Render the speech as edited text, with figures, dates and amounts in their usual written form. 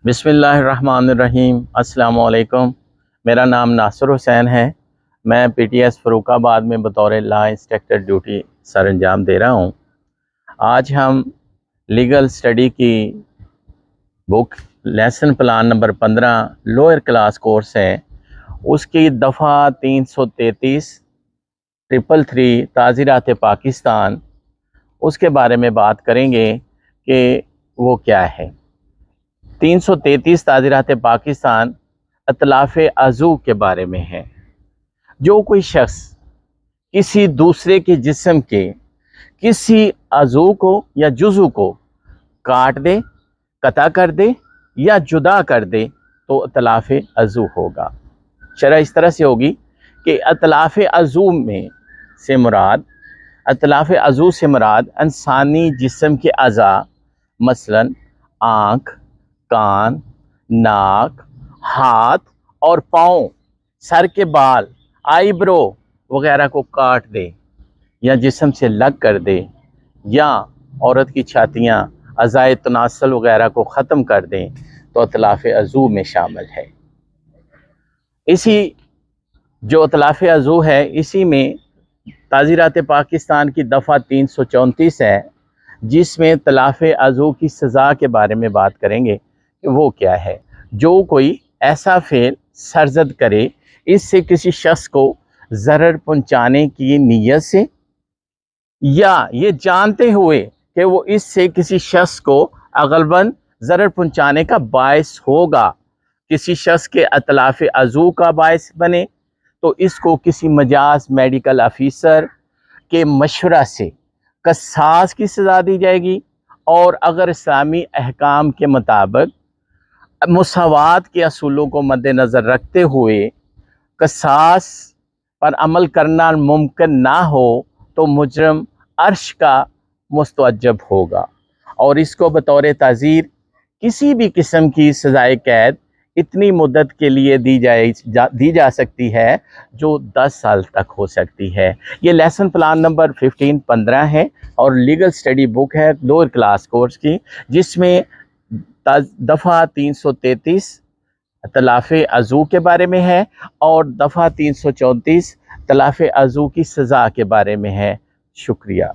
बिस्मिल्लाहिर्रहमानिर्रहीम। अस्सलाम वालेकुम। मेरा नाम नासिर हुसैन है। मैं पीटीएस फ़र्रुखाबाद में बतौर लॉ इंस्पेक्टर ड्यूटी सर अंजाम दे रहा हूँ। आज हम लीगल स्टडी की book lesson plan number 15 lower class course है, उसकी दफ़ा 333 333 ताज़ीरात पाकिस्तान, उसके बारे में बात करेंगे कि वो क्या है। 333 ताज़ीरात पाकिस्तान इत्लाफ़ अज़ू के बारे में है। जो कोई शख्स किसी दूसरे के जिस्म के किसी अज़ू को या जुज़ू को काट दे, कता कर दे या जुदा कर दे तो इत्लाफ़ अज़ू होगा। शरह इस तरह से होगी कि इत्लाफ़ अज़ू से मुराद इंसानी जिस्म के अज़ा मसलन आँख, कान, नाक, हाथ और पाँव, सर के बाल, आईब्रो वगैरह को काट दे या जिस्म से लग कर दे, या औरत की छातियाँ, अज़ाए तनासल वगैरह को ख़त्म कर दें तो इत्लाफ़ अज़ू में शामिल है। इसी जो इत्लाफ़ अज़ू है, इसी में ताज़ीरात पाकिस्तान की दफ़ा 334 है, जिसमें इत्लाफ़ अज़ू की सज़ा के बारे में बात करेंगे कि वो क्या है। जो कोई ऐसा फ़ेल सरज़द करे इससे किसी शख्स को ज़रर पहुँचाने की नीयत से, या ये जानते हुए कि वो इससे किसी शख्स को अग़लबन ज़रर पहुँचाने का बायस होगा, किसी शख्स के इत्लाफ़ अज़ू का बायस बने, तो इसको किसी मजाज मेडिकल ऑफिसर के मशवरा से क़सास की सज़ा दी जाएगी। और अगर इस्लामी अहकाम के मुताबिक मुसावात के असूलों को मद्देनज़र रखते हुए क़सास पर अमल करना मुमकिन ना हो तो मुजरम अर्श का मुस्तवज्जब होगा, और इसको बतौर ताज़ीर किसी भी किस्म की सज़ाए कैद इतनी मुद्दत के लिए दी जा सकती है जो 10 साल तक हो सकती है। ये लेसन प्लान नंबर 15 है और लीगल स्टडी बुक है लोअर क्लास कोर्स की, जिसमें दफ़ा 333 इत्लाफ़ अज़ू के बारे में है और दफ़ा 334 इत्लाफ़ अज़ू की सज़ा के बारे में है। शुक्रिया।